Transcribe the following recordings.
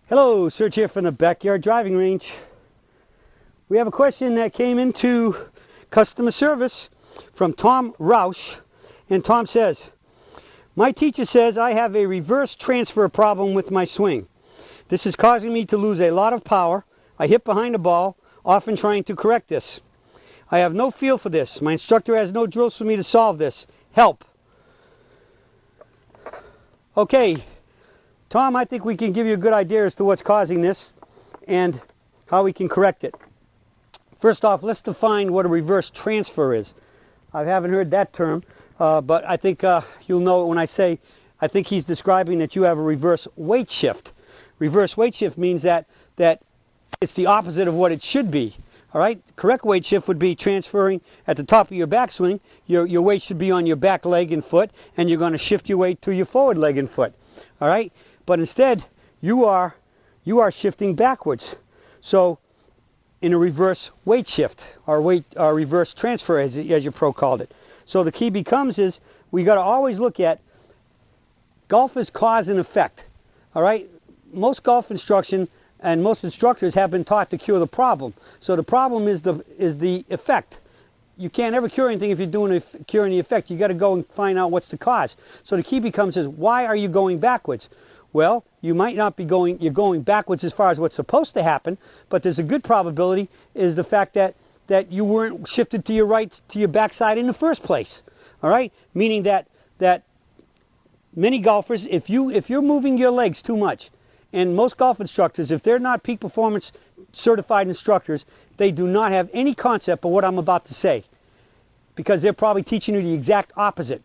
Hello, Serge here from the Backyard Driving Range. We have a question that came into customer service from Tom Roush, and Tom says, my teacher says I have a reverse transfer problem with my swing. This is causing me to lose a lot of power. I hit behind the ball, often trying to correct this. I have no feel for this. My instructor has no drills for me to solve this. Help. Okay, Tom, I think we can give you a good idea as to what's causing this and how we can correct it. First off, let's define what a reverse transfer is. I haven't heard that term, but I think you'll know it when I say I think he's describing that you have a reverse weight shift. Reverse weight shift means that it's the opposite of what it should be. All right, correct weight shift would be transferring at the top of your backswing. Your weight should be on your back leg and foot, and you're going to shift your weight to your forward leg and foot. All right, but instead you are shifting backwards. So in a reverse weight shift or reverse transfer, as your pro called it. So the key becomes is we got to always look at golf is cause and effect. All right, most golf instruction and most instructors have been taught to cure the problem. So the problem is the effect. You can't ever cure anything if you're curing the effect. You got to go and find out what's the cause. So the key becomes is why are you going backwards? Well, you might not be going. You're going backwards as far as what's supposed to happen, but there's a good probability is the fact that you weren't shifted to your right, to your backside in the first place. All right, meaning that many golfers, if you're moving your legs too much, and most golf instructors, if they're not peak performance certified instructors, they do not have any concept of what I'm about to say, because they're probably teaching you the exact opposite.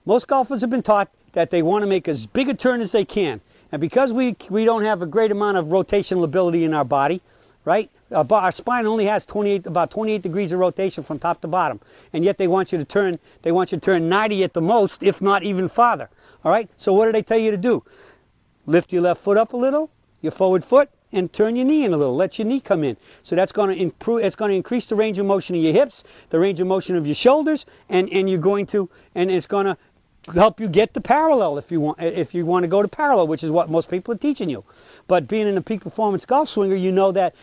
Most golfers have been taught that they want to make as big a turn as they can, and because we don't have a great amount of rotational ability in our body, right? Our spine only has about 28 degrees of rotation from top to bottom, and yet they want you to turn 90 at the most, if not even farther. All right, so what do they tell you to do? Lift your left foot up a little, your forward foot, and turn your knee in a little. Let your knee come in. So that's going to improve. It's going to increase the range of motion of your hips, the range of motion of your shoulders, and it's going to help you get to parallel if you want to go to parallel, which is what most people are teaching you. But being in a peak performance golf swinger, you know that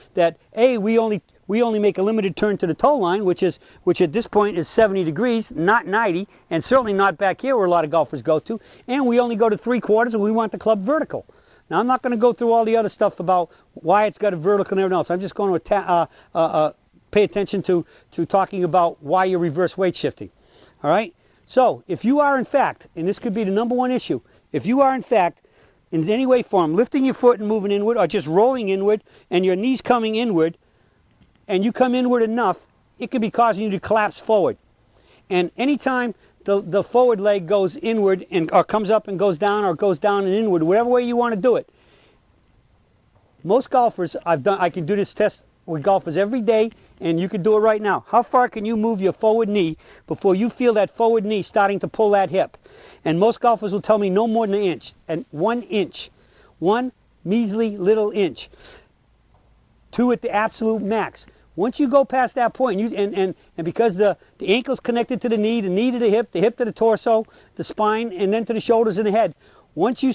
we only make a limited turn to the toe line, which at this point is 70 degrees, not 90, and certainly not back here where a lot of golfers go to. And we only go to 3/4, and we want the club vertical. Now, I'm not going to go through all the other stuff about why it's got a vertical and everything else. I'm just going to pay attention to talking about why you're reverse weight shifting. All right? So, if you are in fact, and this could be the number one issue, if you are in fact, in any way, form, lifting your foot and moving inward, or just rolling inward, and your knees coming inward, and you come inward enough, it could be causing you to collapse forward. And anytime the forward leg goes inward or comes up and goes down, or goes down and inward, whatever way you want to do it. Most golfers, I can do this test with golfers every day, and you can do it right now. How far can you move your forward knee before you feel that forward knee starting to pull that hip? And most golfers will tell me no more than an inch, and 1 inch, one measly little inch, 2 at the absolute max. Once you go past that point, and because the ankle's connected to the knee to the hip to the torso, the spine, and then to the shoulders and the head. Once you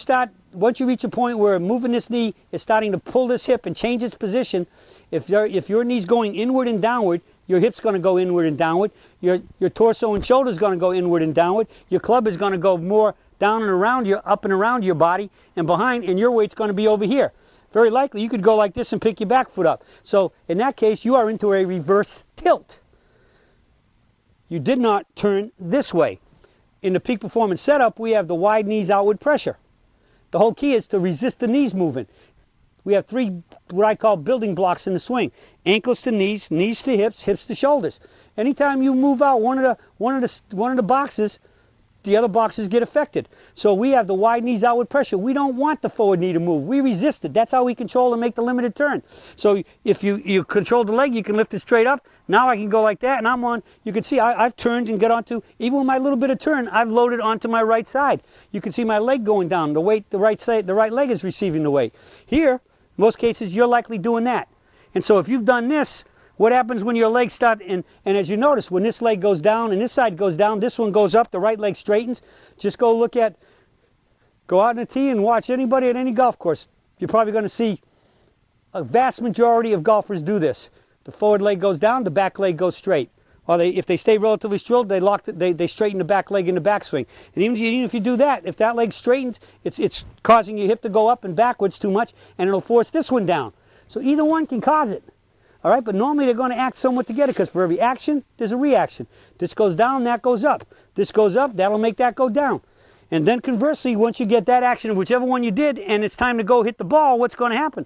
reach a point where moving this knee is starting to pull this hip and change its position, if your knee's going inward and downward, your hip's going to go inward and downward. Your torso and shoulder's going to go inward and downward. Your club is going to go more down and around you, up and around your body, and behind, and your weight's going to be over here. Very likely you could go like this and pick your back foot up. So in that case, you are into a reverse tilt. You did not turn this way. In the peak performance setup, we have the wide knees outward pressure. The whole key is to resist the knees moving. We have 3 what I call building blocks in the swing: ankles to knees, knees to hips, hips to shoulders. Anytime you move out one of the boxes, the other boxes get affected. So we have the wide knees outward pressure. We don't want the forward knee to move. We resist it. That's how we control and make the limited turn. So if you control the leg, you can lift it straight up. Now I can go like that, and I'm on. You can see I've turned and got onto, even with my little bit of turn, I've loaded onto my right side. You can see my leg going down. The weight, the right leg is receiving the weight. Here, in most cases, you're likely doing that. And so if you've done this, what happens when your legs start, and as you notice, when this leg goes down and this side goes down, this one goes up, the right leg straightens. Just go out in a tee and watch anybody at any golf course you're probably going to see a vast majority of golfers do this. The forward leg goes down, the back leg goes straight. Or if they stay relatively still, they straighten the back leg in the backswing. And even if you do that, if that leg straightens, it's causing your hip to go up and backwards too much, and it'll force this one down. So either one can cause it. All right, but normally they're going to act somewhat together, because for every action, there's a reaction. This goes down, that goes up. This goes up, that'll make that go down. And then conversely, once you get that action of whichever one you did, and it's time to go hit the ball, what's going to happen?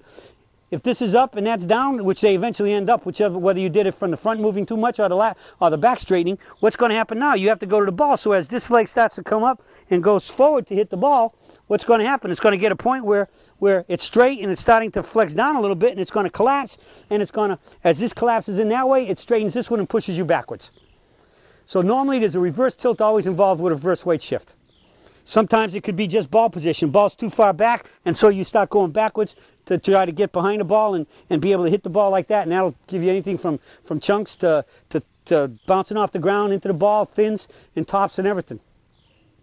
If this is up and that's down, which they eventually end up, whether you did it from the front moving too much or the back straightening, what's going to happen now? You have to go to the ball. So as this leg starts to come up and goes forward to hit the ball, what's going to happen? It's going to get a point where it's straight and it's starting to flex down a little bit, and it's going to collapse, and it's going to, as this collapses in that way, it straightens this one and pushes you backwards. So normally there's a reverse tilt always involved with a reverse weight shift. Sometimes it could be just ball position. Ball's too far back, and so you start going backwards to try to get behind the ball and be able to hit the ball like that, and that'll give you anything from chunks to bouncing off the ground into the ball, thins and tops and everything.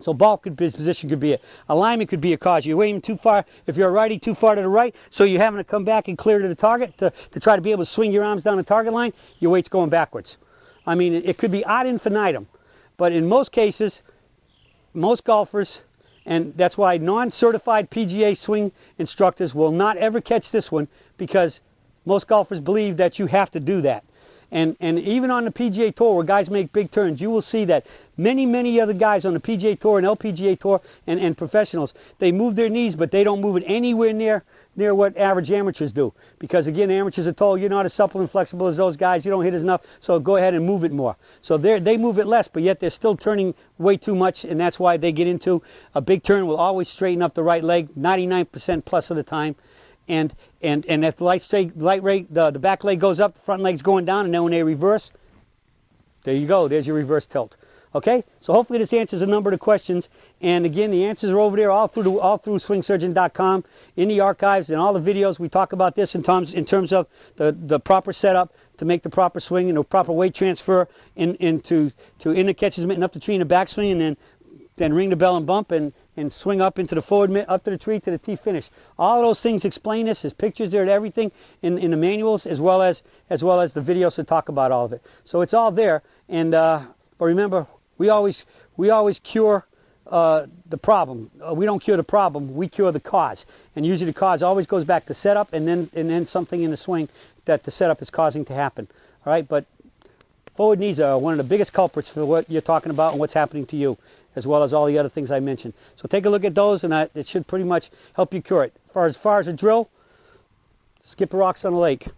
So ball position could be it. Alignment could be a cause. You're aiming too far, if you're a righty, too far to the right, so you're having to come back and clear to the target to try to be able to swing your arms down the target line, your weight's going backwards. I mean, it could be ad infinitum, but in most cases, most golfers, and that's why non-certified PGA swing instructors will not ever catch this one, because most golfers believe that you have to do that. And even on the PGA Tour, where guys make big turns, you will see that many other guys on the PGA Tour and LPGA Tour and professionals, they move their knees, but they don't move it anywhere near what average amateurs do. Because again, amateurs are told, you're not as supple and flexible as those guys, you don't hit as enough, so go ahead and move it more. So they move it less, but yet they're still turning way too much, and that's why they get into a big turn will always straighten up the right leg 99% plus of the time. And if the back leg goes up, the front leg's going down, and then when they reverse, there you go, there's your reverse tilt. Okay, so hopefully this answers a number of the questions. And again, the answers are over there all through swingsurgeon.com in the archives, and all the videos we talk about this in terms of the proper setup to make the proper swing and the proper weight transfer into in the catcher's mitt and up the tree in the backswing, and then ring the bell and bump and swing up into the forward mitt, up to the tree to the tee finish. All of those things explain this. There's pictures there and everything in the manuals, as well as the videos that talk about all of it. So it's all there. And but remember, we always cure the problem. We don't cure the problem. We cure the cause. And usually the cause always goes back to setup, and then something in the swing that the setup is causing to happen. All right, but forward knees are one of the biggest culprits for what you're talking about and what's happening to you, as well as all the other things I mentioned. So take a look at those, and it should pretty much help you cure it. As far as a drill, skip the rocks on the lake.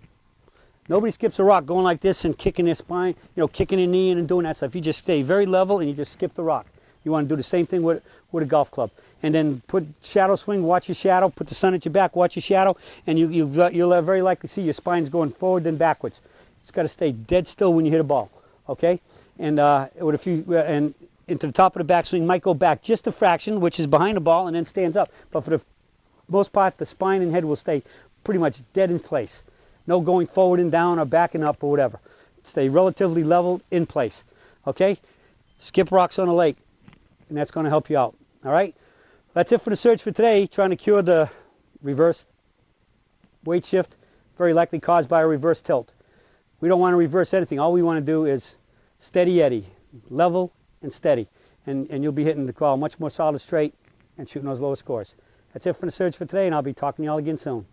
Nobody skips a rock going like this and kicking their spine, kicking their knee in and doing that stuff. You just stay very level and you just skip the rock. You want to do the same thing with a golf club. And then put shadow swing, watch your shadow, put the sun at your back, watch your shadow, and you'll very likely see your spine's going forward then backwards. It's got to stay dead still when you hit a ball, okay? And and into the top of the backswing might go back just a fraction, which is behind the ball, and then stands up. But for the most part, the spine and head will stay pretty much dead in place. No going forward and down or backing up or whatever. Stay relatively level in place. Okay? Skip rocks on the lake, and that's going to help you out. All right? That's it for the search for today, trying to cure the reverse weight shift, very likely caused by a reverse tilt. We don't want to reverse anything. All we want to do is steady eddy, level and steady, and you'll be hitting the ball much more solid straight and shooting those lower scores. That's it for the search for today, and I'll be talking to you all again soon.